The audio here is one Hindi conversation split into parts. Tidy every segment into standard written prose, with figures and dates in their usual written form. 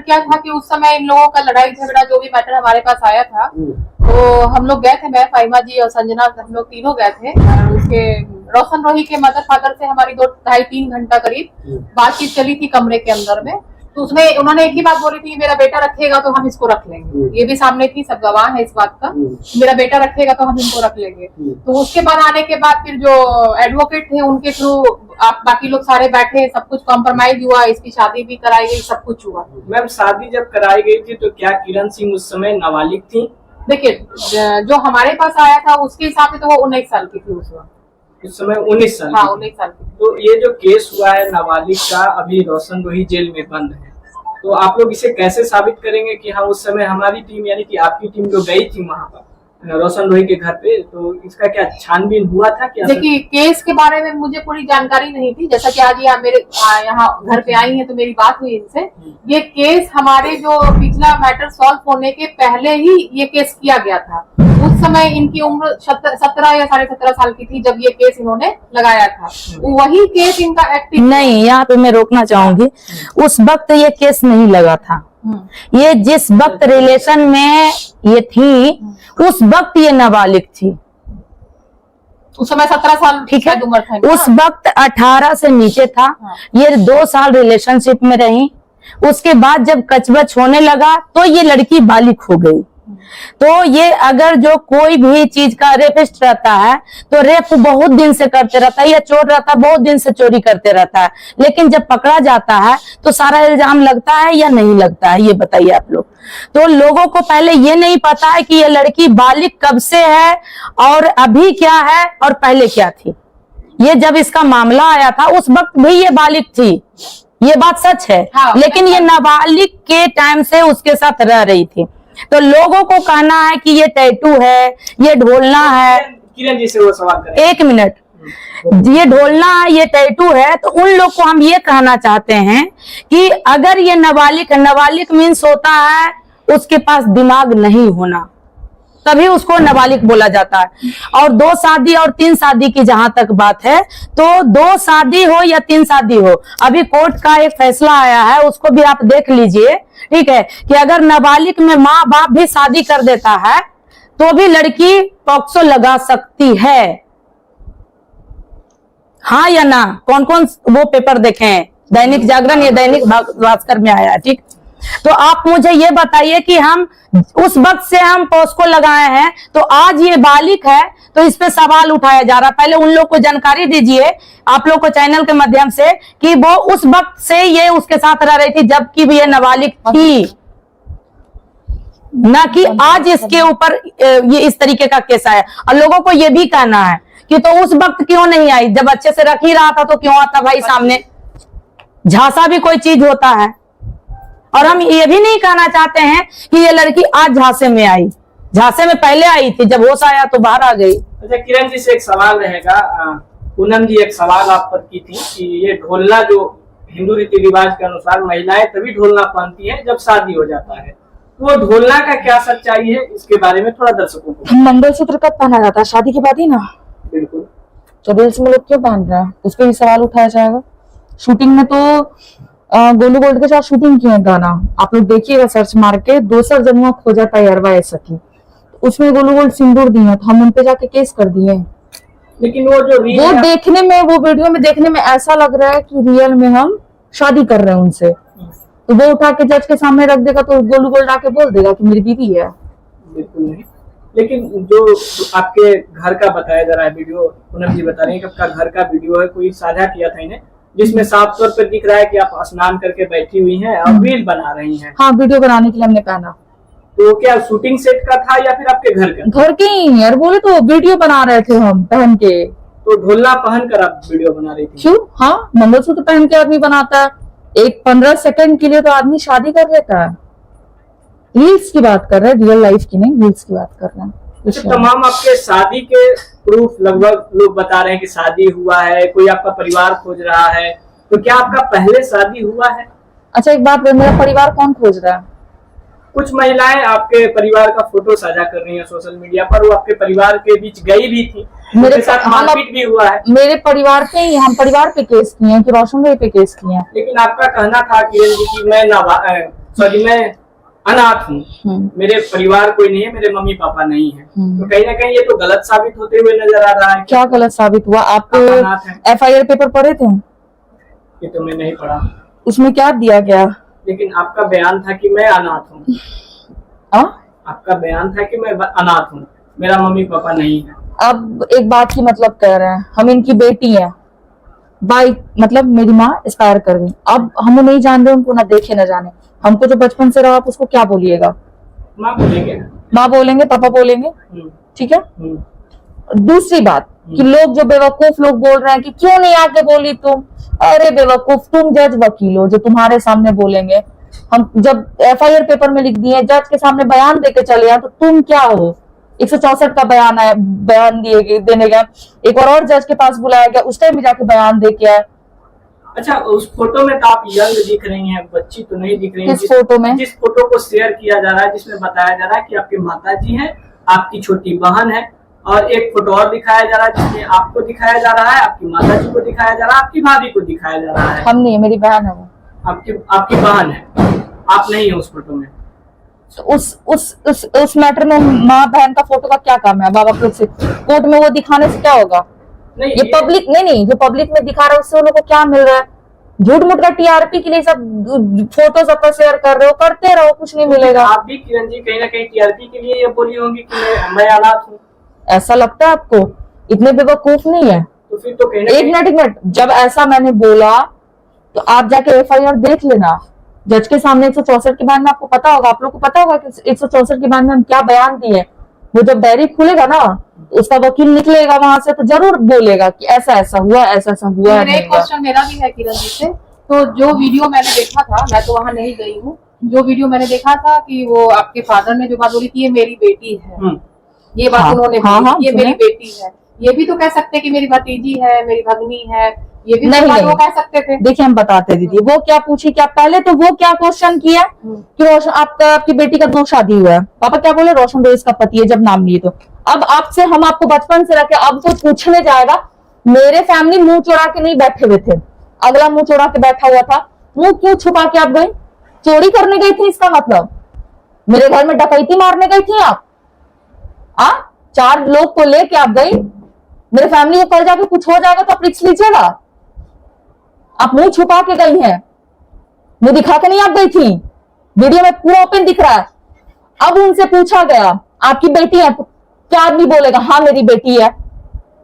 मैटर क्या था कि उस समय इन लोगों का लड़ाई झगड़ा जो भी मैटर हमारे पास आया था, तो हम लोग गए थे, मैं, फाहिमा जी और संजना, हम लोग तीनों गए थे। और उसके रोशन रोही के मदर फादर से हमारी 2-2.5-3 घंटा करीब बातचीत चली थी कमरे के अंदर में। तो उसमें उन्होंने एक ही बात बोली थी, मेरा बेटा रखेगा तो हम इसको रख लेंगे। ये भी सामने थी, सब गवाह है इस बात का, मेरा बेटा रखेगा तो हम इनको रख लेंगे। तो उसके बाद आने के बाद फिर जो एडवोकेट थे उनके थ्रू आप बाकी लोग सारे बैठे, सब कुछ कॉम्प्रोमाइज हुआ, इसकी शादी भी कराई गई, सब कुछ हुआ। मैम, शादी जब कराई गई थी तो क्या किरण सिंह उस समय नाबालिग थी? देखिए, जो हमारे पास आया था उसके हिसाब से तो वो 19 साल की थी उस वक्त। उस समय 19 साल? हाँ, 19 साल की। तो ये जो केस हुआ है नाबालिग का, अभी रोशन रोही जेल में बंद है, तो आप लोग इसे कैसे साबित करेंगे कि हाँ उस समय हमारी टीम यानी कि आपकी टीम जो गई थी वहाँ पर रोशन रोही के घर पे, तो इसका क्या छानबीन हुआ था क्या? देखिए, केस के बारे में मुझे पूरी जानकारी नहीं थी, जैसा कि आज ये मेरे यहाँ घर पे आई हैं तो मेरी बात हुई इनसे। ये केस हमारे जो पिछला मैटर सॉल्व होने के पहले ही ये केस किया गया था। उस समय इनकी उम्र 17 या 17.5 साल की थी जब ये केस इन्होंने लगाया था। वही केस इनका एक्टिव नहीं, यहाँ पे मैं रोकना चाहूंगी, उस वक्त ये केस नहीं लगा था। ये जिस वक्त रिलेशन में ये थी उस वक्त ये नाबालिग थी। उस समय 17 साल ठीक है, उम्र था। उस वक्त 18 से नीचे था। ये 2 साल रिलेशनशिप में रही। उसके बाद जब कचबच होने लगा तो ये लड़की बालिग हो गई। तो ये अगर जो कोई भी चीज का रेपिस्ट रहता है तो रेप बहुत दिन से करते रहता है, या चोर रहता है बहुत दिन से चोरी करते रहता है, लेकिन जब पकड़ा जाता है तो सारा इल्जाम लगता है या नहीं लगता है, ये बताइए आप लोग। तो लोगों को पहले ये नहीं पता है कि ये लड़की बालिग कब से है और अभी क्या है और पहले क्या थी। ये जब इसका मामला आया था उस वक्त भी ये बालिग थी, ये बात सच है। हाँ, लेकिन ये नाबालिग के टाइम से उसके साथ रह रही थी। तो लोगों को कहना है कि ये टैटू है, ये ढोलना है। किरण जी से वो सवाल करें। 1 मिनट, ये ढोलना है, ये टैटू है, तो उन लोग को हम ये कहना चाहते हैं कि अगर ये नाबालिग मीन्स होता है उसके पास दिमाग नहीं होना, तभी उसको नाबालिग बोला जाता है। और 2 शादी और 3 शादी की जहां तक बात है, तो 2 शादी हो या 3 शादी हो, अभी कोर्ट का एक फैसला आया है, उसको भी आप देख लीजिए। ठीक है, कि अगर नाबालिग में माँ बाप भी शादी कर देता है तो भी लड़की पॉक्सो लगा सकती है। हाँ या ना? कौन कौन वो पेपर देखे हैं? दैनिक जागरण या दैनिक भास्कर में आया है। ठीक, तो आप मुझे ये बताइए कि हम उस वक्त से हम पॉक्सो लगाए हैं तो आज ये बालिग है तो इस पे सवाल उठाया जा रहा है। पहले उन लोग को जानकारी दीजिए आप लोग को चैनल के माध्यम से कि वो उस वक्त से ये उसके साथ रह रही थी जबकि भी ये नाबालिग थी, ना कि आज इसके ऊपर ये इस तरीके का केस आया। और लोगों को ये भी कहना है कि तो उस वक्त क्यों नहीं आई, जब अच्छे से रख ही रहा था तो क्यों आता भाई सामने? झांसा भी कोई चीज होता है। और हम ये भी नहीं कहना चाहते हैं कि ये लड़की आज झांसे में आई, झांसे में पहले आई थी, जब होश आया तो बाहर आ गई। अच्छा, किरण जी से एक सवाल रहेगा। पूनम जी एक सवाल आप पर की थी कि ये ढोलना जो हिंदू रीति रिवाज के अनुसार महिलाएं तभी ढोलना पहनती है जब शादी हो जाता है, तो वो ढोलना का क्या सच्चाई है, इसके बारे में थोड़ा दर्शकों को। मंगलसूत्र कब पहना जाता है? शादी के बाद ही ना। बिल्कुल। तो रील्स में लोग क्यों पहन रहे हैं, उस पर भी सवाल उठाया जाएगा। शूटिंग में तो गोलू गोल्ड के साथ शूटिंग किए गाना, आप लोग देखिएगा सर्च मार के, 200 जनुआ खोजा तैयारवा ऐसा की, उसमें गोलू गोल्ड सिंदूर दिए तो हम उन पे जाके केस कर दिए। लेकिन वो जो वो देखने में, वो वीडियो में देखने में ऐसा लग रहा है कि रियल में हम शादी कर रहे हैं उनसे, तो वो उठा के जज के सामने रख देगा तो गोलू गोल्ड आके बोल देगा कि मेरी बीवी है। बिल्कुल नहीं। लेकिन जो आपके घर का बताया जा रहा है वीडियो, पूनम जी बता रही है कि आपका घर का वीडियो है, कोई साझा किया था इन्हें, जिसमें साफ तौर पर दिख रहा है कि आप स्नान करके बैठी हुई हैं और रील बना रही हैं। हाँ, वीडियो बनाने के लिए हमने पहना। तो क्या शूटिंग सेट का था या फिर आपके घर का? घर के ही यार, बोले तो वीडियो बना रहे थे हम पहन के। तो ढोलना पहन कर आप वीडियो बना रही थी? क्यों? हाँ, मंगलसूत्र पहन के आदमी बनाता है। एक 15 सेकंड के लिए तो आदमी शादी कर लेता है। रील्स की बात कर रहे हैं, रियल लाइफ की नहीं, रील्स की बात कर रहे हैं। तमाम आपके शादी के प्रूफ लगभग लोग बता रहे हैं कि शादी हुआ है, कोई आपका परिवार खोज रहा है, तो क्या आपका पहले शादी हुआ है? अच्छा, एक बात, मेरा परिवार कौन खोज रहा है? कुछ महिलाएं आपके परिवार का फोटो साझा कर रही हैं सोशल मीडिया पर, वो आपके परिवार के बीच गई भी थी, मेरे साथ मारपीट भी हुआ है। मेरे परिवार पे ही, हम परिवार पे केस किए हैं कि रोशन भाई पे केस किए हैं। लेकिन आपका कहना था कि मैं सॉरी मैं अनाथ हूँ, मेरे परिवार कोई नहीं है, मेरे मम्मी पापा नहीं है, तो कहीं ना कहीं ये तो गलत साबित होते हुए नजर आ रहा है। क्या गलत साबित हुआ? आप अनाथ हैं। FIR पेपर पढ़े थे? ये तो मैं नहीं पढ़ा, उसमें क्या दिया गया? लेकिन आपका बयान था कि मैं अनाथ हूँ। आपका बयान था कि मैं अनाथ हूँ, मेरा मम्मी पापा नहीं है। अब एक बात की मतलब कह रहे हैं, हम इनकी बेटी हैं, बाई मतलब मेरी माँ एक्सपायर कर गई, अब हम नहीं जान रहे उनको, ना देखे ना जाने, हमको जो बचपन से रहा आप उसको क्या बोलिएगा? माँ बोलेंगे, माँ बोलेंगे, पापा बोलेंगे, ठीक है। दूसरी बात कि लोग जो बेवकूफ लोग बोल रहे हैं कि क्यों नहीं आके बोली तुम, अरे बेवकूफ, तुम जज वकील हो जो तुम्हारे सामने बोलेंगे। हम जब FIR पेपर में लिख दिए, जज के सामने बयान देके चले आए, तो तुम क्या हो? 164 का बयान है, बयान देने गया, एक और जज के पास बुलाया गया, उस टाइम भी जाके बयान दे के आए। अच्छा, उस फोटो में तो आप यंग दिख रही हैं, बच्ची तो नहीं दिख रही हैं। किस फोटो में? जिस फोटो को शेयर किया जा रहा है, जिसमें बताया जा रहा है कि आपकी माता जी हैं, आपकी छोटी बहन है, और एक फोटो और दिखाया जा रहा है जिसमें आपको दिखाया जा रहा है, आपकी माता जी को दिखाया जा रहा है, आपकी भाभी को दिखाया जा रहा है। हम नहीं है, मेरी बहन है वो। आपकी बहन है, आप नहीं है उस फोटो में। उस मैटर में माँ बहन का फोटो का क्या काम है? बाबा लोग से कोर्ट में वो दिखाने से क्या होगा? नहीं, ये पब्लिक नहीं, जो पब्लिक में दिखा रहा है उससे उन लोगों को क्या मिल रहा है? झूठ मूठ का TRP के लिए सब फोटोज अपना शेयर कर रहे हो, करते रहो, कुछ नहीं मिलेगा। आप भी किरण जी कहीं ना कहीं TRP के लिए ये बोली होंगी कि मैं अनाथ हूँ। ऐसा लगता है आपको? इतने बेवकूफ नहीं है। तो फिर तो कहीं ना एक मिनट, जब ऐसा मैंने बोला तो आप जाके FIR देख लेना, जज के सामने 164 के बारे में आपको पता होगा, आप लोग को पता होगा कि 164 के बारे में हम क्या बयान दिए। वो जब डायरी खुलेगा ना, उसका वकील निकलेगा वहां से, तो जरूर बोलेगा कि ऐसा ऐसा हुआ, ऐसा ऐसा हुआ। एक क्वेश्चन मेरा भी है किरण जी से, तो जो वीडियो मैंने देखा था, मैं तो वहां नहीं गई हूँ, जो वीडियो मैंने देखा था कि वो आपके फादर ने जो बात बोली थी, ये मेरी बेटी है, ये बात उन्होंने बोली, ये मेरी बेटी है, ये भी तो कह सकते कि मेरी भतीजी है, मेरी भगनी है, ये भी नहीं, वो कह सकते थे। देखिए हम बताते दीदी, वो क्या पूछी, क्या पहले तो वो क्या क्वेश्चन किया कि रोशन आपकी बेटी का 2 शादी हुआ है, पापा क्या बोले, रोशन रोइस का पति है, जब नाम लिए। तो अब आपसे हम आपको बचपन से रखे, अब तो पूछने जाएगा, मेरे फैमिली मुंह चोरा के नहीं बैठे हुए थे, अगला मुंह चोरा के बैठा हुआ था, मुंह क्यों छुपा के आप गई? चोरी करने गई थी इसका मतलब? मेरे घर में डकैती मारने गई थी आप? 4 लोग को लेके आप गई, मेरे फैमिली को कल जाके कुछ हो जाएगा तो आप रिस्क लीजिएगा? आप मुंह छुपा के गई हैं, मुंह दिखा के नहीं आप गई थी, वीडियो में पूरा ओपन दिख रहा है। अब उनसे पूछा गया आपकी बेटी है, तो क्या आदमी बोलेगा हाँ मेरी बेटी है?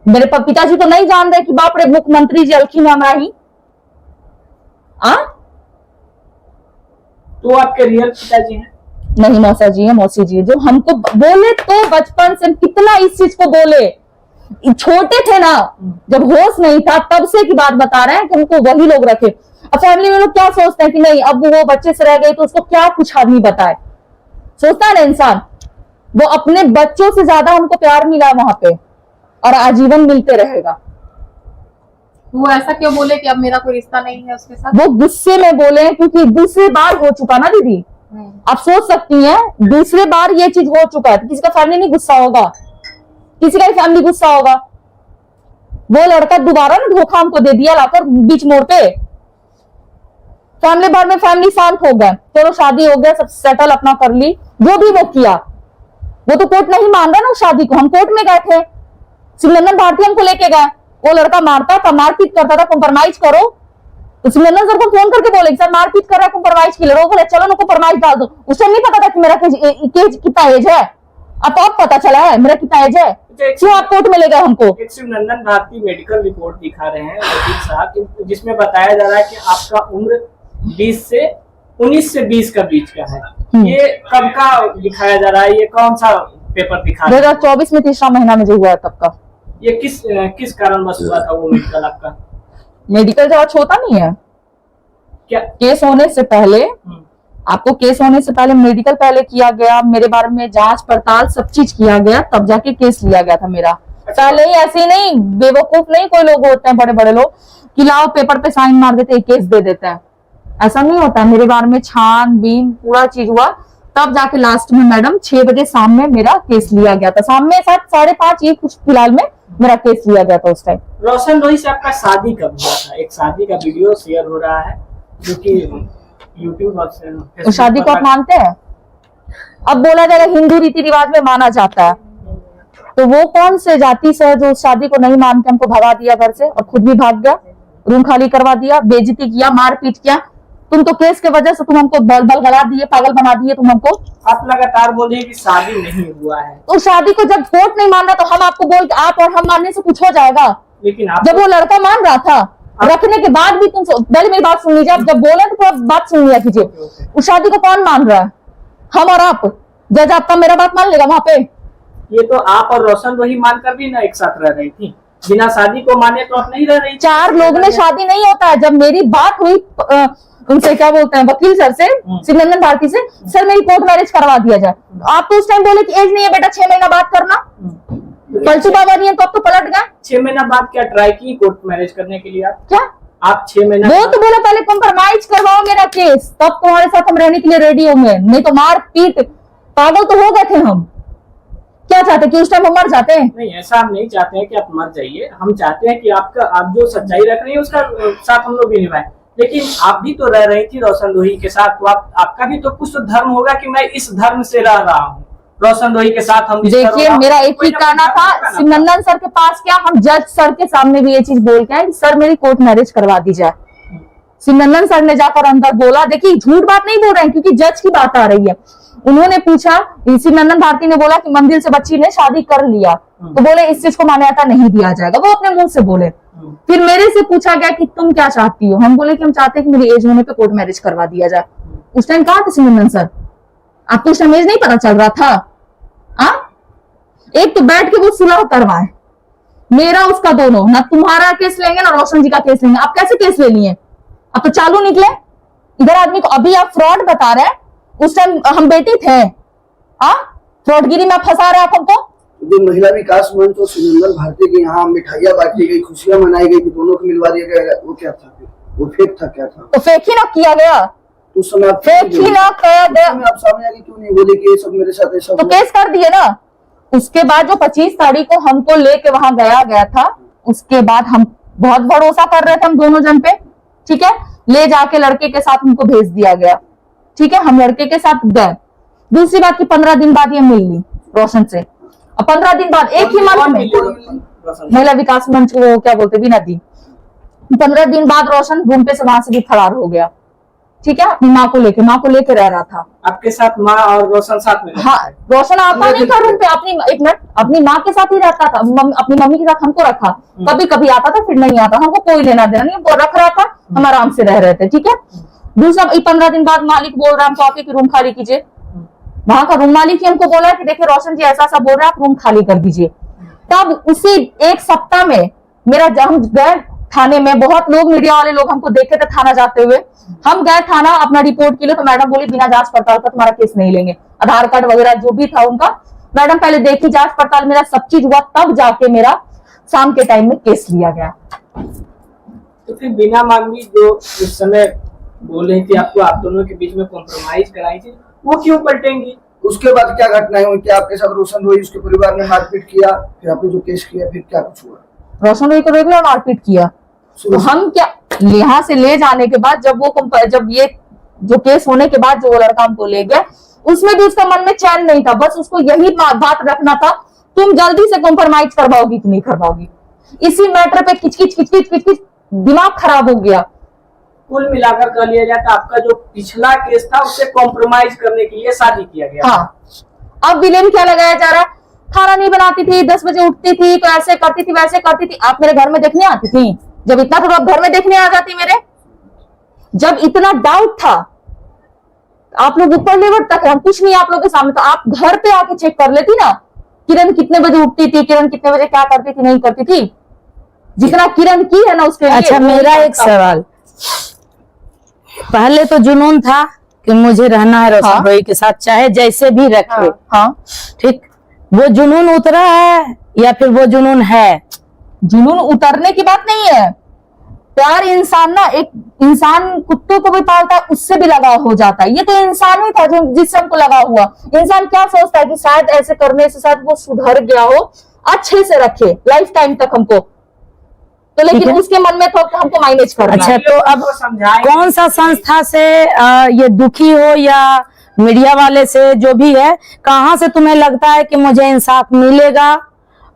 मेरे पिताजी तो नहीं जान रहे कि बाप रे मुख्यमंत्री जी अलखी हमराही। तो आपके रियल पिताजी हैं? नहीं, मौसा जी है, मौसी जी है, जो हमको बोले तो बचपन से कितना इस चीज को बोले, छोटे थे ना, जब होश नहीं था तब से की बात बता रहे हैं कि हमको वही लोग रखे। अब फैमिली में लोग क्या सोचते हैं कि नहीं अब वो बच्चे से रह गई तो उसको क्या कुछ आदमी बताए, सोचता है ना इंसान। वो अपने बच्चों से ज्यादा हमको प्यार मिला वहां पे और आजीवन मिलते रहेगा। वो ऐसा क्यों बोले कि अब मेरा कोई रिश्ता नहीं है उसके साथ? वो गुस्से में बोले क्योंकि दूसरी बार हो चुका ना दीदी, आप सोच सकती हैं दूसरे बार ये चीज हो चुका है, तो किसी का फैमिली नहीं गुस्सा होगा, किसी का ही फैमिली गुस्सा होगा। वो लड़का दोबारा ना धोखा हमको दे दिया लाकर बीच मोड़ पे, फैमिली बार में फैमिली शांत हो गया, चलो शादी हो गया, सब सेटल अपना कर ली, जो भी वो किया। वो तो कोर्ट नहीं मान रहा ना उस शादी को, हम कोर्ट में गए थे, सिमरन भारती हमको लेके गए, वो लड़का मारता था, मारपीट करता था, कॉम्प्रोमाइज करो, तो सिमरन सर को फोन करके बोले सर मारपीट कर रहा है, कॉम्प्रोमाइज के लिए, वो बोले चलो ना कॉम्प्रोमाइज डाल दो। उस टाइम नहीं पता था कि मेरा कितना एज है, अब पता चला है मेरा कितना एज है, क्यों आप कोर्ट में ले गए हमको? एक सिमरन भारती मेडिकल रिपोर्ट दिखा रहे हैं वकील साहब, जिसमें बताया जा रहा है कि आपका उम्र 19 से 20 का बीच का है। ये कब का दिखाया जा रहा है, ये कौन सा पेपर दिखा रहा है? 2024 में 3रा महीना में जो हुआ है तब का। ये किस कारणवश हुआ था वो मेडिकल आपका? मेडिकल जांच होता नहीं है क्या? केस होने से पहले, आपको केस होने से पहले मेडिकल पहले किया गया, मेरे बारे में जांच पड़ताल सब चीज किया गया, तब जाके केस लिया गया था मेरा। पहले ही ऐसे नहीं, बेवकूफ नहीं कोई लोग होते हैं बड़े बड़े लोग कि लाओ पेपर पे साइन मार देते हैं, केस दे देते हैं, ऐसा नहीं होता। मेरे बारे में छानबीन पूरा चीज हुआ, तब जाके लास्ट में मैडम 6 बजे शाम में मेरा केस लिया गया था, शाम में 7-5:30 ये कुछ फिलहाल में मेरा केस लिया गया था उस टाइम। रोशन रोही से आपका शादी कब हुआ था? एक शादी का वीडियो शेयर हो रहा है जो कि यूट्यूब और तो शादी को आप मानते हैं? अब बोला जाएगा हिंदू रीति रिवाज में माना जाता है, तो वो कौन से जाति से है जो उस शादी को नहीं मान के हमको भगा दिया घर से और खुद भी भाग गया, रूम खाली करवा दिया, बेइज्जती किया, मारपीट किया? तुम तो केस के वजह से तुम हमको बल गला दिए, पागल बना दिए तुम हमको। आप लगातार बोल रहे हैं कि शादी नहीं हुआ है, तो शादी को जब कोर्ट नहीं मान रहा तो हम आपको बोल आप और हम मानने से कुछ हो जाएगा? लेकिन आप जब वो लड़का मान रहा था रखने के बाद भी तुम पहले मेरी बात सुन लीजिए, आप जब बोले तो पूरा बात सुन लिया कीजिए। उस शादी को कौन मान रहा है? हम और आप? जज आपका मेरा बात मान लेगा वहां पे? ये तो आप और रोशन रोही मानकर भी ना एक साथ रह रही थी, बिना शादी को माने तो आप नहीं रह रही। 4 लोग में शादी नहीं होता है। जब मेरी बात हुई उनसे, क्या बोलते हैं, वकील सर से, सिमरन भारती से, सर मेरी कोर्ट मैरिज करवा दिया जाए, आप तो उस टाइम बोले कि एज नहीं है बेटा, 6 महीना बात करना। कलसू बाबा नहीं है तो अब तो पलट गए। 6 महीना बाद क्या ट्राई की कोर्ट मैरिज करने के लिए? क्या आप 6 महीना वो तो बोला पहले कॉम्प्रोमाइज करवाओ मेरा केस, तब तुम्हारे साथ हम रहने के लिए रेडी होंगे, नहीं तो मार पीट पागल तो हो गए थे हम। क्या चाहते कि उस टाइम हम मर जाते हैं? नहीं, ऐसा हम नहीं चाहते हैं कि आप मर जाइए, हम चाहते हैं कि आप जो सच्चाई रख रही है उसका साथ हम लोग भी निभाएं। लेकिन आप भी तो रह रही थी रोशन रोही के साथ, तो आपका भी तो कुछ धर्म होगा कि मैं इस धर्म से रह रहा हूँ, रोशन रोही के साथ हम। देखिए मेरा एक ही कहना था, सिमरन सर के पास क्या, हम जज सर के सामने भी ये चीज बोल के आए, सर मेरी कोर्ट मैरिज करवा दी जाए। सिमरन सर ने जाकर अंदर बोला, देखिए झूठ बात नहीं बोल रहे हैं क्योंकि जज की बात आ रही है। उन्होंने पूछा, सिमरन भारती ने बोला कि मंदिर से बच्ची ने शादी कर लिया, तो बोले इस चीज को मान्यता नहीं दिया जाएगा, वो अपने मुंह से बोले। फिर मेरे से पूछा गया कि तुम क्या चाहती हो, हम बोले कि हम चाहते हैं कि मेरी एज होने पे कोर्ट मैरिज करवा दिया जाए। उस टाइम कहाँ थे सिमरन सर? आपको उस टाइम एज नहीं पता चल रहा था? एक तो बैठ के वो सुलह करवाए, मेरा उसका दोनों, ना तुम्हारा केस लेंगे ना रोशन जी का केस लेंगे। आप कैसे केस ले लिए? अब तो चालू निकले इधर आदमी को, अभी आप फ्रॉड बता रहे हैं, उस टाइम हम बेटी थे। फ्रॉडगिरी में फंसा रहे आप हमको। जो महिला विकास मंच और सिमरन भारती के यहाँ मिठाइयाँ बांटी गई, खुशियां मनाई गई, दोनों को मिलवा दिया गया, वो क्या था? वो फेक था? क्या था? तो फेक ही ना किया गया, तो समय फेक ही ना किया गया। आप सामने आके क्यों नहीं बोले कि ये सब मेरे साथ ऐसा तो केस कर दिए ना। उसके बाद जो 25 तारीख को हमको लेके वहां गया था, उसके बाद हम बहुत भरोसा कर रहे थे हम दोनों जन पे, ठीक है। ले जाके लड़के के साथ हमको भेज दिया गया, ठीक है। हम लड़के के साथ गए। दूसरी बात की 15 दिन बाद ये मिल ली रोशन से, और 15 दिन बाद एक ही मंथ में महिला विकास मंच को क्या बोलते बिना दी, 15 दिन बाद रोशन रूम पे से वहां से भी फरार हो गया, ठीक है। अपनी माँ को लेके रह रहा था। आपके साथ माँ और रोशन साथ में? हाँ, रोशन आता नहीं था रूम पे, अपनी माँ के साथ ही रहता था, अपनी मम्मी के साथ हमको रखा, कभी कभी आता था फिर नहीं आता, हमको कोई लेना देना नहीं, वो रख रहा था, हम आराम से रह रहे थे, ठीक है। दूसरा 15 दिन बाद मालिक बोल रहा है हमको आके कि रूम खाली कीजिए। वहां का रूम मालिक ही हमको बोला कि देखिए रोशन जी ऐसा बोल रहा है, आप रूम खाली कर दीजिए। तब उसी एक सप्ताह में मेरा, जब हम गए थाने में, बहुत लोग मीडिया वाले लोग हमको देखे थे थाना जाते हुए, हम गए थाना अपना रिपोर्ट के लिए, तो मैडम बोली बिना जांच पड़ताल का तुम्हारा केस नहीं लेंगे। आधार कार्ड वगैरह जो भी था उनका, मैडम पहले देखी, जांच पड़ताल मेरा सब चीज हुआ, तब जाके मेरा शाम के टाइम में केस लिया गया। तो फिर बिना मांगी जो उस समय बोल रही थी आपको, आप दोनों के बीच में कॉम्प्रोमाइज कराई थी, वो क्यों पलटेंगी? उसके बाद क्या घटनाएं हुई? क्या आपके साथ रोशन रोही, उसके परिवार ने मारपीट किया? फिर आपने जो केस किया, फिर क्या कुछ हुआ? रोशन रोही को रेगुलर मारपीट किया। तो हम क्या, यहाँ से ले जाने के बाद जब ये जो केस होने के बाद जो वो लड़का हमको ले गया, उसमें भी उसका मन में चैन नहीं था, बस उसको यही बात रखना था, तुम जल्दी से कॉम्प्रोमाइज करवाओगी कि नहीं करवाओगी। इसी मैटर पे किचकिच दिमाग खराब हो गया। कुल मिलाकर कह लिया जाए तो आपका जो पिछला केस था उससे कॉम्प्रोमाइज करने के लिए शादी किया गया। हाँ, अब विलेन क्या लगाया जा रहा है, खाना नहीं बनाती थी, 10 बजे उठती थी, तो ऐसे करती थी वैसे करती थी। आप मेरे घर में देखने आती थी? जब इतना तो आप घर में देखने आ जाती मेरे। जब इतना डाउट था, आप लोग ऊपर लेवल तक, हम कुछ नहीं आप लोग के सामने, तो आप घर पे आके चेक कर लेती ना, किरण कितने बजे उठती थी, किरण कितने बजे क्या करती थी, नहीं करती थी। जितना किरण की है ना उसके लिए। अच्छा, मेरा एक सवाल, पहले तो जुनून था कि मुझे रहना है रोशन रोही के साथ, चाहे जैसे भी रखे, हाँ ठीक, वो जुनून उतरा है या फिर वो जुनून है? जुनून उतरने की बात नहीं है। प्यार इंसान ना, एक इंसान कुत्तों को भी पालता है, उससे भी लगाव हो जाता है। ये तो इंसान ही था जो जिससे हमको लगा हुआ। इंसान क्या सोचता है कि शायद ऐसे करने से शायद वो सुधर गया हो, अच्छे से रखे लाइफ टाइम तक हमको। तो ठीक लेकिन है। उसके मन में था कि हमको मैनेज करना है। अच्छा, तो अब उसको समझाएं। कौन सा संस्था से ये दुखी हो या मीडिया वाले से, जो भी है, कहाँ से तुम्हें लगता है कि मुझे इंसाफ मिलेगा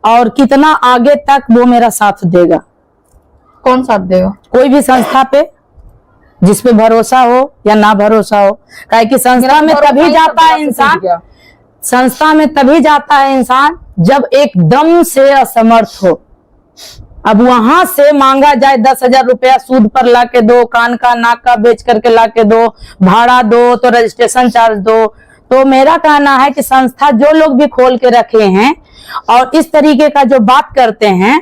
और कितना आगे तक वो मेरा साथ देगा? कौन साथ देगा? कोई भी संस्था पे जिस पे भरोसा हो या ना भरोसा हो, काहे कि संस्था में तभी जाता है इंसान, संस्था में तभी जाता है इंसान जब एकदम से असमर्थ हो। अब वहां से मांगा जाए 10,000 रुपया सूद पर ला के दो, कान का नाक का बेच करके ला के दो, भाड़ा दो, तो रजिस्ट्रेशन चार्ज दो। तो मेरा कहना है कि संस्था जो लोग भी खोल के रखे हैं और इस तरीके का जो बात करते हैं,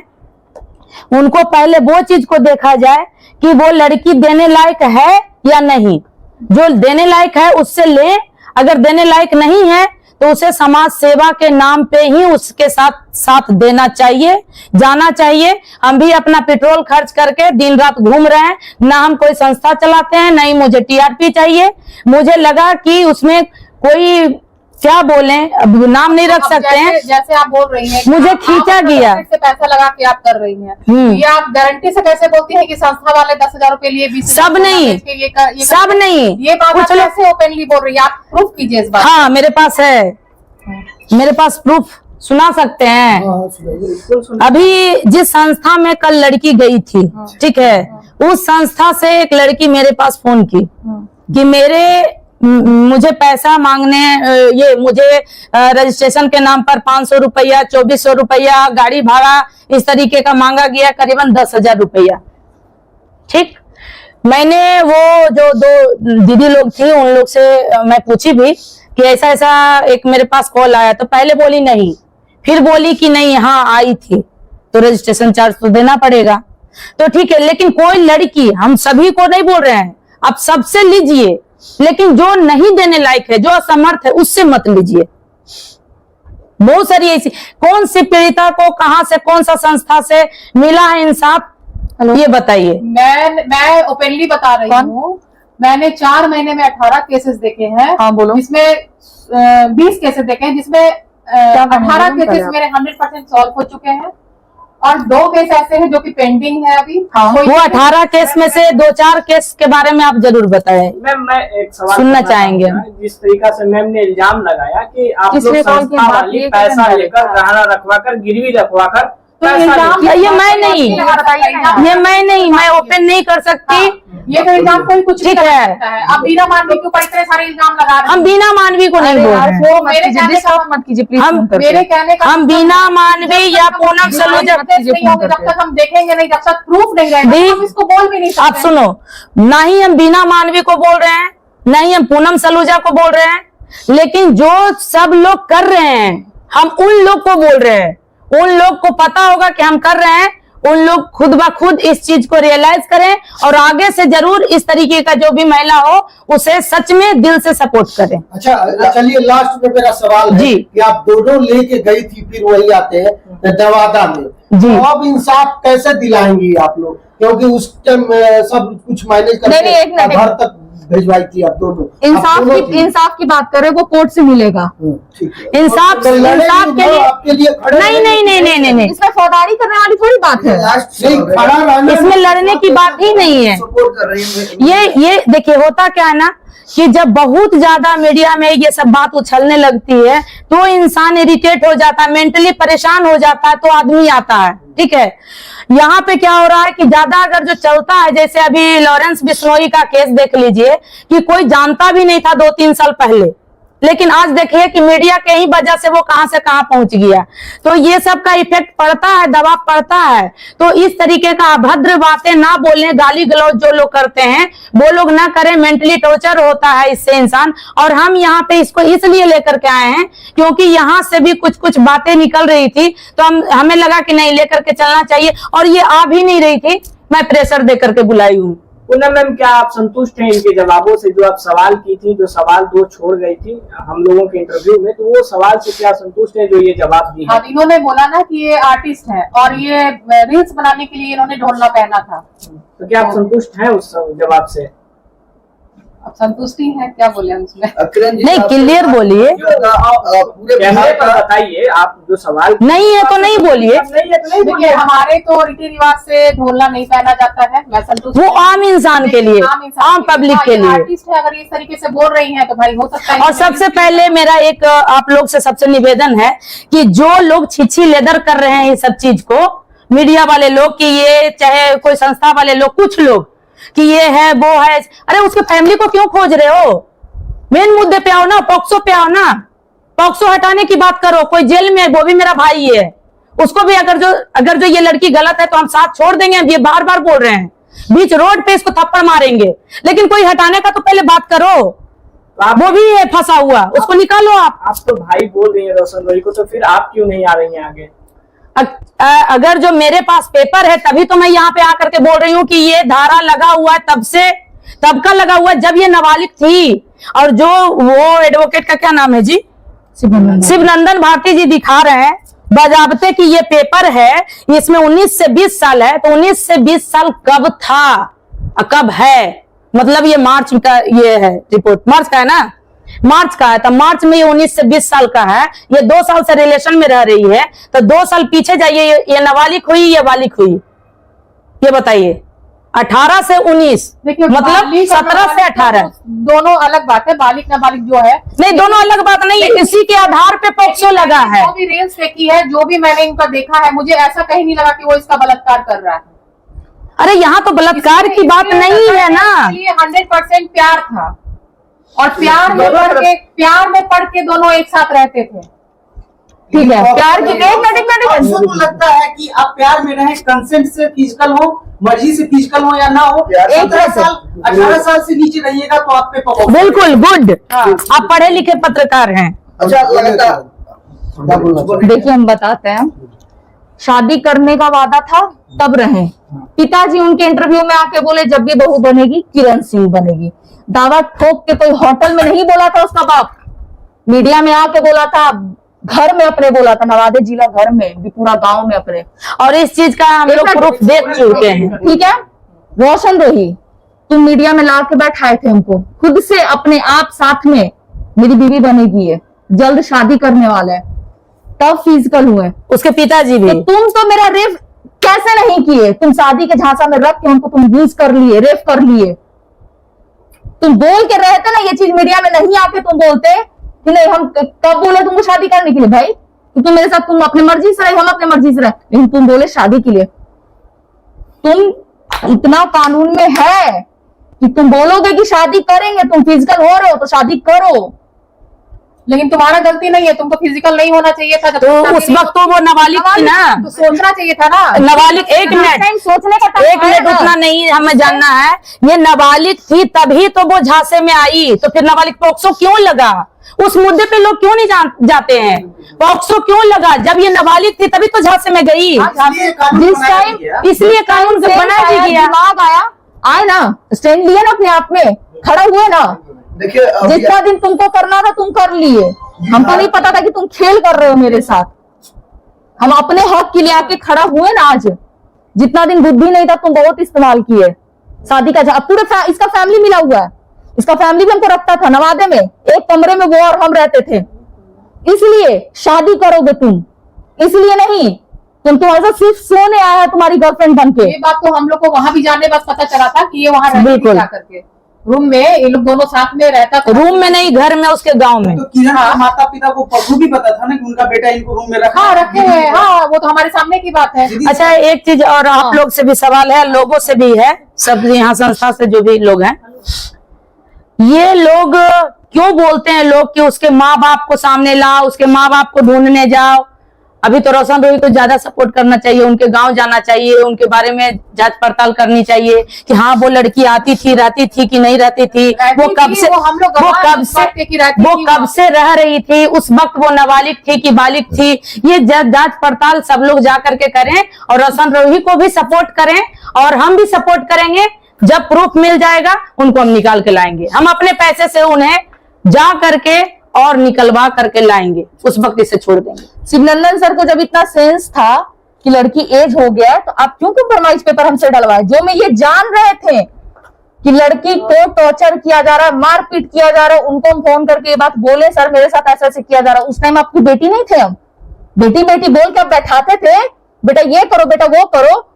उनको पहले वो चीज को देखा जाए कि वो लड़की देने लायक है या नहीं। जो देने लायक है उससे ले, अगर देने लायक नहीं है तो उसे समाज सेवा के नाम पे ही उसके साथ देना चाहिए, जाना चाहिए। हम भी अपना पेट्रोल खर्च करके दिन रात घूम रहे हैं, ना हम कोई संस्था चलाते हैं, नहीं मुझे टीआरपी चाहिए। मुझे लगा कि उसमें कोई, क्या बोले, अब नाम नहीं रख अब सकते हैं, जैसे आप बोल रही हैं, मुझे आप खींचा अपने गया। पॉकेट से पैसा लगा के आप कर रही हैं, ये आप गारंटी से कैसे बोलती हैं कि संस्था वाले 10,000 रुपए लिए 20 सब नहीं, ये सब नहीं, ये बात आप कुछ लोग, कैसे ओपनली बोल रही है? आप प्रूफ कीजिए इस बात। हाँ मेरे पास है, मेरे पास प्रूफ सुना सकते हैं। हाँ, सुनाइए। अभी जिस संस्था में कल लड़की गई थी, ठीक है, उस संस्था से एक लड़की मेरे पास फोन की कि मुझे पैसा मांगने, ये मुझे रजिस्ट्रेशन के नाम पर 500 रुपया, 2400 रुपया, गाड़ी भाड़ा इस तरीके का मांगा गया, करीबन 10,000 रुपया। ठीक, मैंने वो जो दो दीदी लोग थी उन लोग से मैं पूछी भी कि ऐसा ऐसा एक मेरे पास कॉल आया, तो पहले बोली नहीं, फिर बोली कि नहीं हाँ आई थी, तो रजिस्ट्रेशन चार्ज तो देना पड़ेगा। तो ठीक है, लेकिन कोई लड़की, हम सभी को नहीं बोल रहे हैं, आप सबसे लीजिए, लेकिन जो नहीं देने लायक है, जो असमर्थ है, उससे मत लीजिए। बहुत सारी ऐसी, कौन सी पीड़िता को कहां से, कौन सा संस्था से मिला है इंसाफ, ये बताइए। मैं ओपनली बता रही हूँ, मैंने 4 महीने में 18 केसेस देखे हैं। हाँ, बोलो। जिसमें 20 केसेस देखे हैं, जिसमें 18 केसेस मेरे 100% सॉल्व हो चुके हैं और 2 केस ऐसे हैं जो कि पेंडिंग है अभी। वो 18 केस में से 2-4 केस के बारे में आप जरूर बताएं। मैम मैं एक सवाल सुनना करना चाहेंगे। चाहूंगा। जिस तरीका से मैम ने इल्जाम लगाया कि आप लोग किसने कहा कि संस्था बात वाली ये पैसा करना लेकर, है? गहना रखवा कर, गिरवी रखवा कर तो पैसा इल्जाम लेते हैं। ये मैं नहीं, ये मैं नहीं, मैं ओपन नहीं कर सकती। ये तो इल्जाम कोई कुछ भी ठीक लगा है। सकता है। अब बीना मानवी के ऊपर इतने सारे इल्जाम लगा रहे हम हैं। बिना मानवी को नहीं बोल रहे हैं, वो मेरे कहने का मत कीजिए प्लीज। हम- मेरे कहने का हम बिना मानवी या पूनम सलूजा, नहीं होंगे, जब तक हम देखेंगे नहीं, जब तक प्रूफ नहीं रहेगा, दी, हम इसको बोल भी नहीं सकते। आप सुनो, ना ही हम बिना मानवी को बोल रहे हैं, ना ही हम पूनम सलूजा को बोल रहे हैं, लेकिन जो सब लोग कर रहे हैं, हम उन लोग को बोल रहे हैं। उन लोग को पता होगा कि हम कर रहे हैं, उन लोग खुद ब खुद इस चीज को रियलाइज करें और आगे से जरूर इस तरीके का जो भी महिला हो उसे सच में दिल से सपोर्ट करें। अच्छा चलिए, लास्ट में मेरा सवाल है जी। कि आप दोनों लेके गई थी, फिर वही आते हैं नवादा में, जी। तो अब इंसाफ कैसे दिलाएंगी आप लोग? क्योंकि उस टाइम सब कुछ मैनेज नहीं, एक करके मिनट। घर तक भिजवाई थी आप दोनों। इंसाफ की बात करें, वो कोर्ट से मिलेगा। ठीक है। इंसाफ, तो लड़े इंसाफ भी के वो लिए आपके लिए खड़े नहीं, रहने नहीं, नहीं, नहीं, नहीं, नहीं, इसमें फौजदारी करने वाली थोड़ी बात है। नहीं, खड़ा रहना इसमें लड़ने की बात ही नहीं है। सपोर्ट कर रही है। ये देखिए, होता क्या है ना कि जब बहुत ज्यादा मीडिया में ये सब बात उछलने लगती है तो इंसान इरिटेट हो जाता है, मेंटली परेशान हो जाता है, तो आदमी आता है। ठीक है, यहाँ पे क्या हो रहा है कि ज्यादा अगर जो चलता है, जैसे अभी लॉरेंस बिश्नोई का केस देख लीजिए कि कोई जानता भी नहीं था 2-3 साल पहले, लेकिन आज देखिए कि मीडिया के ही वजह से वो कहां से कहां पहुंच गया। तो ये सब का इफेक्ट पड़ता है, दबाव पड़ता है। तो इस तरीके का अभद्र बातें ना बोलने, गाली गलौज जो लोग करते हैं वो लोग ना करें, मेंटली टॉर्चर होता है इससे इंसान। और हम यहाँ पे इसको इसलिए लेकर के आए हैं क्योंकि यहाँ से भी कुछ कुछ बातें निकल रही थी, तो हमें लगा कि नहीं, लेकर के चलना चाहिए, और ये आ भी नहीं रही थी, मैं प्रेशर दे करके बुलाई हूँ। पूनम मैम, क्या आप संतुष्ट हैं इनके जवाबों से? जो आप सवाल की थी, जो सवाल 2 छोड़ गई थी हम लोगों के इंटरव्यू में, तो वो सवाल से क्या संतुष्ट है जो ये जवाब दी है? अब इन्होंने बोला ना कि ये आर्टिस्ट है और ये रील्स बनाने के लिए इन्होंने ढोलना पहना था। तो क्या आप संतुष्ट हैं उस जवाब से? अब संतुष्टि है, क्या बोले हम इसमें। किरण जी, नहीं, आप- क्लियर बोलिए। पूरे कैमरे पर बताइए, आप जो सवाल नहीं है तो नहीं बोलिए। नहीं है तो नहीं देखिए, बोलिए। हमारे तो रीति रिवाज से ढोलना नहीं पहना जाता है, मैं संतुष्ट वो हूँ। आम इंसान के लिए, आम पब्लिक के लिए। आर्टिस्ट है, अगर इस तरीके से बोल रही हैं तो भाई हो सकता है। और सबसे पहले मेरा एक आप लोग से सबसे निवेदन है कि जो लोग छिछी लेदर कर रहे हैं ये सब चीज को, मीडिया वाले लोग कि ये, चाहे कोई संस्था वाले लोग, कुछ लोग कि ये है वो है, अरे उसके फैमिली को क्यों खोज रहे हो? मेन मुद्दे पे आओ ना, पॉक्सो पे आओ ना, पॉक्सो हटाने की बात करो। कोई जेल में है, वो भी मेरा भाई है, उसको भी अगर जो ये लड़की गलत है तो हम साथ छोड़ देंगे। ये बार बार बोल रहे हैं, बीच रोड पे इसको थप्पड़ मारेंगे, लेकिन कोई हटाने का तो पहले बात करो। वो भी है फंसा हुआ, उसको निकालो आप तो भाई बोल रही है रोशन रोही को, तो फिर आप क्यों नहीं आ रही हैं आगे? अगर जो मेरे पास पेपर है तभी तो मैं यहाँ पे आकर के बोल रही हूँ कि ये धारा लगा हुआ है, तब का लगा हुआ है जब ये नाबालिग थी। और जो वो एडवोकेट का क्या नाम है जी, शिवनंदन भारती जी दिखा रहे हैं बजाबते कि ये पेपर है, इसमें 19 से 20 साल है। तो 19 से 20 साल कब था, कब है? मतलब ये मार्च का ये है रिपोर्ट, मार्च का है ना, मार्च का है। तो मार्च में ये 19 से 20 साल का है। ये 2 साल से रिलेशन में रह रही है, तो 2 साल पीछे जाइए, ये नाबालिग हुई या बालिग हुई, ये बताइए। 18 से 19 देखिए, मतलब बालिग 17 से 18 दोनों अलग बात है। बालिग नाबालिग जो है, नहीं, दोनों अलग बात नहीं है। इसी के आधार पे पॉक्सो लगा है। जो भी रील्स देखी है, जो भी मैंने इनका देखा है, मुझे ऐसा कहीं नहीं लगा कि वो इसका बलात्कार कर रहा है। अरे यहाँ तो बलात्कार की बात नहीं है ना। 100% प्यार था, और प्यार में पढ़ के दोनों एक साथ रहते थे। ठीक है, प्यार की आपको लगता है कि आप प्यार में रहे, कंसेंट से फिजिकल हो, मर्जी से फिजिकल हो या ना हो, प्यार से 18 साल से नीचे रहिएगा तो आप पे पकड़। बिल्कुल गुड, आप पढ़े लिखे पत्रकार हैं। अच्छा, लगातार देखिए, हम बताते हैं, शादी करने का वादा था तब रहे। पिताजी उनके इंटरव्यू में आके बोले जब भी बहू बनेगी किरण सिंह बनेगी। दावा ठोक के कोई होटल में नहीं बोला था उसका बाप, मीडिया में आके बोला था, घर में अपने बोला था, नवादा जिला घर में भी, पूरा गांव में अपने। और इस चीज का हम लोग प्रूफ देख चुके हैं। ठीक है, रोशन रोही, तुम मीडिया में ला के बैठाए थे हमको, खुद से अपने आप साथ में मेरी बीवी बनेगी है, जल्द शादी करने वाला है, तब फिजिकल हुए। उसके पिताजी भी। तो तुम तो मेरा रेप कैसे नहीं किए? तुम शादी के झांसा में रख के हमको तुम यूज कर लिए, रेप कर लिए। तुम बोल के रहे थे ना ये चीज, मीडिया में नहीं आके तुम बोलते कि नहीं, हम कब बोले तुमको शादी करने के लिए? भाई तो तुम मेरे साथ, तुम अपनी मर्जी से रहे, हम अपनी मर्जी से रहे, लेकिन तुम बोले शादी के लिए। तुम इतना कानून में है कि तुम बोलोगे कि शादी करेंगे, तुम फिजिकल हो रहे हो तो शादी करो, लेकिन तुम्हारा गलती नहीं है, तुमको फिजिकल नहीं होना चाहिए था। जब तो तुम उस वक्त तो वो नाबालिग थी ना, तो सोचना चाहिए था ना। नाबालिग। एक मिनट, सोचने का एक मिनट, उतना नहीं हमें जानना है। ये नाबालिग थी तभी तो वो झांसे में आई, तो फिर नाबालिग पॉक्सो क्यों लगा? उस मुद्दे पे लोग क्यों नहीं जाते हैं? पॉक्सो क्यों लगा? जब ये नाबालिग थी तभी तो झांसे में गई। जिस टाइम इसलिए कानून बना भी गया। दिमाग आए ना, स्टैंड लिए ना, अपने आप में खड़ा हुए ना। देखिए, जितना दिन तुमको करना था तुम कर लिए, हमको नहीं पता था कि तुम खेल कर रहे हो मेरे साथ। हम अपने हक के लिए आके खड़ा हुए ना आज। जितना दिन बुद्धि नहीं था तुम बहुत इस्तेमाल किए। शादी का पूरे इसका फैमिली मिला हुआ है, इसका फैमिली भी हमको रखता था नवादे में, एक कमरे में वो और हम रहते थे। इसलिए शादी करोगे तुम, इसलिए नहीं तुम तुम्हारे साथ सिर्फ सोने आया है तुम्हारी गर्लफ्रेंड बन के। ये बात तो हम लोग को वहां भी जाने बस पता चला था कि ये वहां रहती थी जा करके, रूम में ये लोग दोनों साथ में रहता था। रूम में नहीं, घर में, उसके गांव में। तो किरण के माता पिता को पप्पू भी पता था ना कि उनका बेटा इनको रूम में रखा। हाँ, रखे हैं। हाँ, वो तो हमारे सामने की बात है। अच्छा, एक चीज और आप लोग से भी सवाल है, लोगों से भी है, सब यहाँ संस्था से जो भी लोग हैं, ये लोग क्यों बोलते हैं लोग कि उसके माँ बाप को सामने लाओ, उसके माँ बाप को ढूंढने जाओ? अभी तो रोशन रोही को ज्यादा सपोर्ट करना चाहिए, उनके गांव जाना चाहिए, उनके बारे में जांच पड़ताल करनी चाहिए कि हाँ वो लड़की आती थी, रहती थी कि नहीं रहती थी, वो कब से रह रही थी, उस वक्त वो नाबालिग थी कि बालिग थी। ये जांच पड़ताल सब लोग जा करके करें और रोशन रोही को भी सपोर्ट करें और हम भी सपोर्ट करेंगे। जब प्रूफ मिल जाएगा उनको हम निकाल के लाएंगे, हम अपने पैसे से उन्हें जा करके और निकलवा करके लाएंगे, उस वक्त इसे छोड़ देंगे। शिवनंदन सर को जब इतना सेंस था कि लड़की एज हो गया तो आप क्यों कंप्रोमाइज पेपर हमसे डलवाए? जो में ये जान रहे थे कि लड़की को टॉर्चर किया जा रहा है, मारपीट किया जा रहा है। उनको हम फोन करके ये बात बोले, सर मेरे साथ ऐसा ऐसे किया जा रहा है। उस टाइम आपकी बेटी नहीं थे, हम बेटी बेटी बोल के आप बैठाते थे, बेटा ये करो, बेटा वो करो।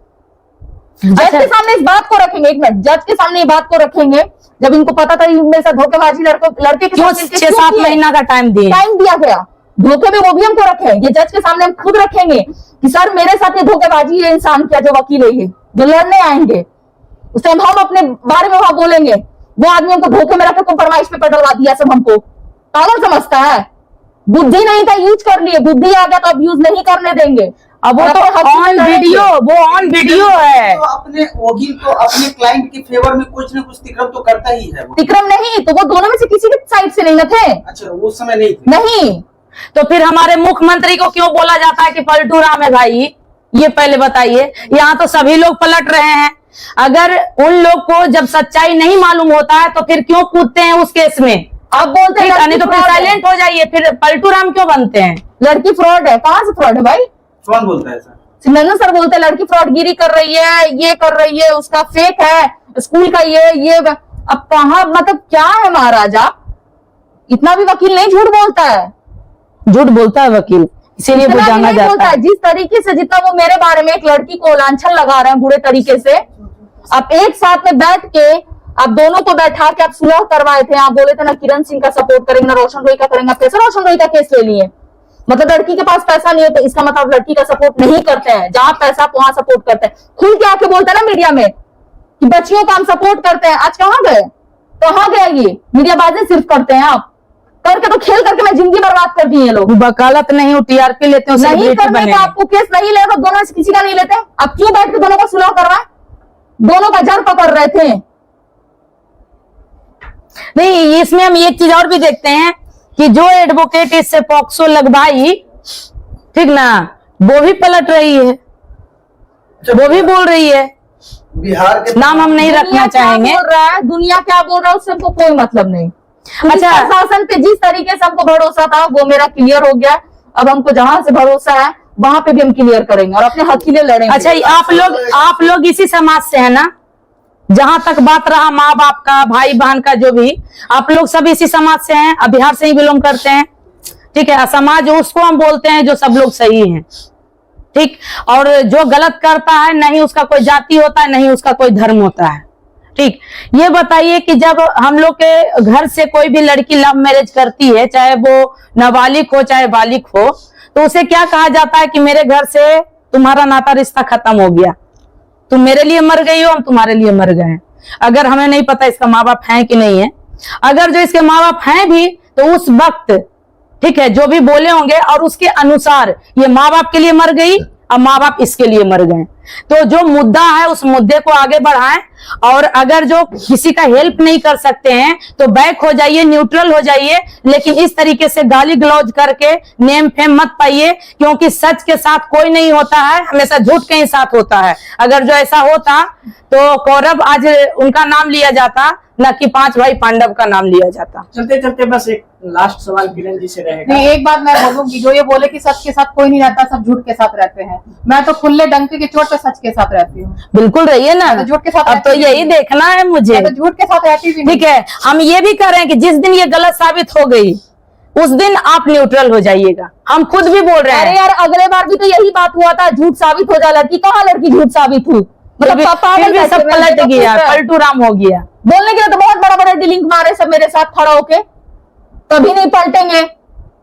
जज के सामने इस बात को रखेंगे, एक मिनट, जज के सामने ये बात को रखेंगे, जब इनको पता था मेरे साथ धोखेबाजी लड़के के क्यों साथ 6-7 महीना का टाइम दिए? टाइम दिया गया, धोखे में वो भी हमको रखे। ये जज के सामने हम खुद रखेंगे कि सर मेरे साथ ये धोखेबाजी है इंसान क्या, जो वकील है ये जो लड़ने आएंगे, उस टाइम हम अपने बारे में वहां बोलेंगे। वो आदमी हमको धोखे में रखे, कॉम्प्रोमाइज पे डलवा दिया, सब हमको पागल समझता है। बुद्धि नहीं था, यूज कर लिए, बुद्धि आ गया तो अब यूज नहीं करने देंगे। अब वो तो ऑन वीडियो, वो ऑन वीडियो है। तो अपने वकील को अपने क्लाइंट के फेवर में कुछ न कुछ तिक्रम तो करता ही है वो। तिक्रम नहीं तो वो दोनों में से किसी के साइड से नहीं थे। अच्छा, उस समय नहीं थे। नहीं तो फिर हमारे मुख्यमंत्री को क्यों बोला जाता है कि पलटू राम है भाई? ये पहले बताइए। यहाँ तो सभी लोग पलट रहे हैं। अगर उन लोग को जब सच्चाई नहीं मालूम होता है तो फिर क्यों कूदते हैं उस केस में? आप बोलते हैं नहीं तो फिर साइलेंट हो जाइए, फिर पलटू राम क्यों बनते हैं? लड़की फ्रॉड है। कहाँ से फ्रॉड है भाई? कौन बोलता है सर? सिमरन सर बोलते हैं लड़की फ्रॉडगिरी कर रही है, ये कर रही है, उसका फेक है, स्कूल का ये अब कहाँ, मतलब क्या है महाराजा? इतना भी वकील नहीं झूठ बोलता है। झूठ बोलता है वकील, इसीलिए वो इतना भी जाना नहीं जाता बोलता है। है। जिस तरीके से जितना वो मेरे बारे में एक लड़की को लांछन लगा रहे हैं बुरे तरीके से, आप एक साथ में बैठ के आप दोनों को बैठा के आप सुलह करवाए थे। आप बोले थे ना किरण सिंह का सपोर्ट करेंगे, ना रोशन रोही का करेंगे। आप कैसे रोशन रोही का केस ले लिए? मतलब लड़की के पास पैसा नहीं है तो इसका मतलब लड़की का सपोर्ट नहीं करते हैं। जहां पैसा आप वहां सपोर्ट करते हैं। खुल के आके बोलते हैं ना मीडिया में कि बच्चियों का हम सपोर्ट करते हैं। आज कहाँ गए? कहाँ गया ये मीडियाबाजी सिर्फ करते हैं आप? करके तो खेल करके मैं जिंदगी बर्बाद कर दी है लोग। वकालत नहीं, टीआरपी लेते हो, नहीं सेलिब्रिटी करने बने। का आपको केस नहीं लेगा, दोनों में से किसी का नहीं लेते। आप क्यों बैठ के दोनों का सुलह करवाए? दोनों का जड़ पकड़ रहे थे। नहीं, इसमें हम एक चीज और भी देखते हैं कि जो एडवोकेट इससे पॉक्सो लगवाई, ठीक ना, वो भी पलट रही है, वो भी बोल रही है। बिहार के नाम हम नहीं रखना दुनिया क्या चाहेंगे। बोल रहा है, दुनिया क्या बोल रहा है उससे हमको कोई मतलब नहीं। अच्छा, प्रशासन पे जिस तरीके से हमको भरोसा था वो मेरा क्लियर हो गया। अब हमको जहां से भरोसा है वहां पे भी हम क्लियर करेंगे और अपने हक के लिए लड़ेंगे। अच्छा, आप लोग इसी समाज से है ना? जहां तक बात रहा माँ बाप का, भाई बहन का, जो भी, आप लोग सब इसी समाज से हैं, अब बिहार से ही बिलोंग करते हैं, ठीक है। समाज उसको हम बोलते हैं जो सब लोग सही हैं, ठीक। और जो गलत करता है, नहीं उसका कोई जाति होता है, नहीं उसका कोई धर्म होता है, ठीक। ये बताइए कि जब हम लोग के घर से कोई भी लड़की लव मैरिज करती है, चाहे वो नाबालिग हो चाहे बालिग हो, तो उसे क्या कहा जाता है कि मेरे घर से तुम्हारा नाता रिश्ता खत्म हो गया, तुम मेरे लिए मर गई हो, हम तुम्हारे लिए मर गए हैं। अगर हमें नहीं पता इसका माँ बाप है कि नहीं है, अगर जो इसके माँ बाप हैं भी, तो उस वक्त, ठीक है, जो भी बोले होंगे और उसके अनुसार ये माँ बाप के लिए मर गई और माँ बाप इसके लिए मर गए। तो जो मुद्दा है उस मुद्दे को आगे बढ़ाएं, और अगर जो किसी का हेल्प नहीं कर सकते हैं तो बैक हो जाइए, न्यूट्रल हो जाइए, लेकिन इस तरीके से गाली गलौज करके नेम फेम मत पाइए, क्योंकि सच के साथ कोई नहीं होता है, हमेशा झूठ के ही साथ होता है। अगर जो ऐसा होता तो कौरव आज उनका नाम लिया जाता, न कि 5 भाई पांडव का नाम लिया जाता। चलते चलते बस एक लास्ट सवाल किरण जी से रहेगा। नहीं, एक बात मैं बोलूंगी, जो ये बोले कि सच के साथ कोई नहीं रहता, सब झूठ के साथ रहते हैं, मैं तो खुले डंके की चोट पे सच के साथ रहती हूँ। बिल्कुल रहिए ना, मैं तो झूठ के साथ अब तो रहती यही हूँ। देखना है मुझे, मैं तो झूठ के साथ रहती भी नहीं। ठीक है। हम ये भी कर रहे हैं कि जिस दिन ये गलत साबित हो गई उस दिन आप न्यूट्रल हो जाइएगा, हम खुद भी बोल रहे अरे हैं। यार, अगले बार भी तो यही बात हुआ था, झूठ साबित हो जा। लड़की कहाँ लड़की झूठ साबित हुई? मतलब फिर भी सब पलट गया, पलटू राम हो गया। बोलने के लिए तो बहुत बड़ा बड़ा डीलिंग मारे सब मेरे साथ खड़ा होके, कभी नहीं पलटेंगे।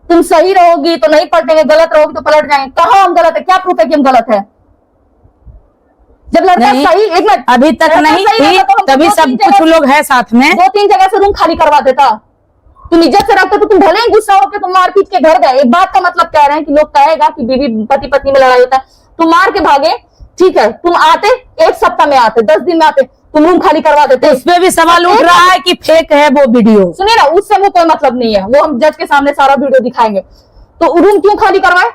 तुम सही रहोगी तो नहीं पलटेंगे, गलत रहोगी तो पलट जाएंगे। कहाँ हम गलत है? क्या प्रूफ है कि हम गलत है? जब लड़का नहीं, सही, एक मिनट, अभी तक लड़का नहीं सही थी, रहता तो हम तभी दो सब तीन कुछ जगह- लोग हैं साथ में। 2-3 जगह से रूम खाली करवा देता। तुम इज्जत से रखते तो तुम भले ही गुस्सा होकर तुम मार पीट के घर गए। एक बात का मतलब कह रहे हैं कि लोग कहेगा कि बीवी पति पत्नी में लड़ाई होता है, तुम मार के भागे, ठीक है, तुम आते 1 सप्ताह में आते, 10 दिन में आते, तुम रूम खाली करवा देते। इस पे भी सवाल उठ रहा है कि फेक है वो वीडियो। सुनिए ना, उससे वो कोई मतलब नहीं है, वो हम जज के सामने सारा वीडियो दिखाएंगे। तो रूम क्यों खाली करवाए?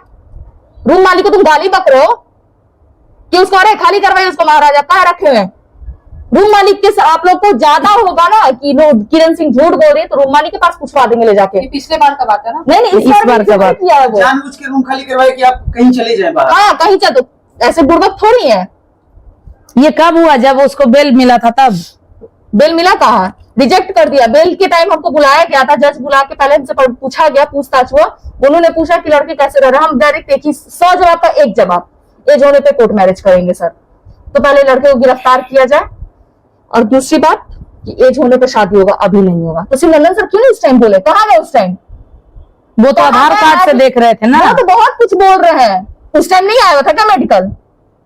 रूम मालिक को तुम गाली बक रहे हो कि उसको, अरे खाली करवाए उसको महाराजा, कहाँ रखे हुए? रूम मालिक के आप लोग को ज्यादा होगा ना कि लोग किरण सिंह झूठ बोल रहे, तो रूम मालिक के पास पूछवा देंगे ले जाके। ये पिछले बार का बात है ना। नहीं, इस बार का बात किया है वो। जानबूझ के रूम खाली करवाए कि आप कहीं चले जाए बाहर। हाँ, कहीं चल, तो ऐसे बुड़बक थोड़ी है। ये कब हुआ? जब उसको बेल मिला था तब। बेल मिला कहा, रिजेक्ट कर दिया। बेल के टाइम हमको बुलाया गया था, जज बुला के पहले हमसे पूछा गया, पूछताछ हुआ, उन्होंने पूछा कि लड़के कैसे रह रहे हैं। हम डायरेक्ट एक ही 100 जवाब का एक जवाब, एज होने पे कोर्ट मैरिज करेंगे सर। तो पहले लड़के को गिरफ्तार किया जाए, और दूसरी बात कि एज होने पे शादी होगा, अभी नहीं होगा। तो सिमरन सर क्यों उस टाइम बोले, कहाँ गए उस टाइम? वो तो आधार कार्ड से देख रहे थे ना। वो तो बहुत कुछ बोल रहे हैं, उस टाइम नहीं आया हुआ था क्या मेडिकल?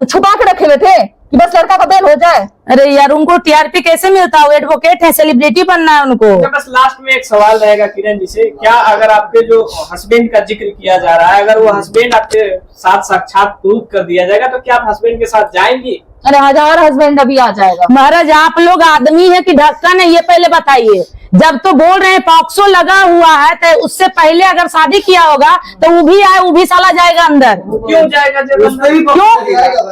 तो छुपा के रखे हुए थे कि बस लड़का का बेल हो जाए। अरे यार, उनको टीआरपी कैसे मिलता है? वो एडवोकेट है, सेलिब्रिटी बनना है उनको। बस लास्ट में एक सवाल रहेगा किरण जी से, क्या अगर आपके जो हस्बैंड का जिक्र किया जा रहा है, अगर वो हस्बैंड आपके साथ साक्षात प्रूफ कर दिया जाएगा, तो क्या आप हस्बैंड के साथ जाएंगी? अरे 1000 हस्बैंड अभी आ जाएगा। महाराज, आप लोग आदमी है कि ढक्कन है, ये पहले बताइए। जब तो बोल रहे हैं पॉक्सो लगा हुआ है, तो उससे पहले अगर शादी किया होगा तो वो भी आए, वो भी साला जाएगा अंदर। क्यों जाएगा? जब क्यों?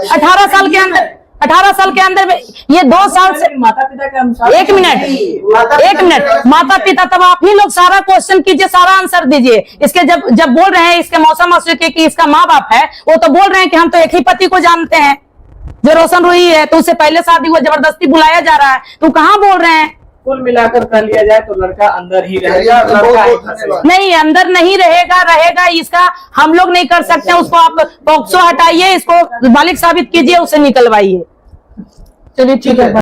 18 साल के अंदर, 18 साल के अंदर ये 2 साल से। माता पिता के अनुसार। एक मिनट, माता पिता, तब आप ही लोग सारा क्वेश्चन कीजिए, सारा आंसर दीजिए। इसके जब बोल रहे हैं इसके मौसा मौसी के कि इसका माँ बाप है, वो तो बोल रहे हैं कि हम तो एक ही पति को जानते हैं जो रोशन रूही है, तो उससे पहले शादी हुआ, जबरदस्ती बुलाया जा रहा है, तो कहाँ बोल रहे हैं? कुल मिलाकर कर लिया जाए तो लड़का अंदर ही रहेगा, लड़का ही फंसेगा। नहीं, अंदर नहीं रहेगा, इसका हम लोग नहीं कर सकते। उसको आप पॉक्सो हटाइए, इसको बालिग साबित कीजिए, उसे निकलवाइए। चलिए ठीक है।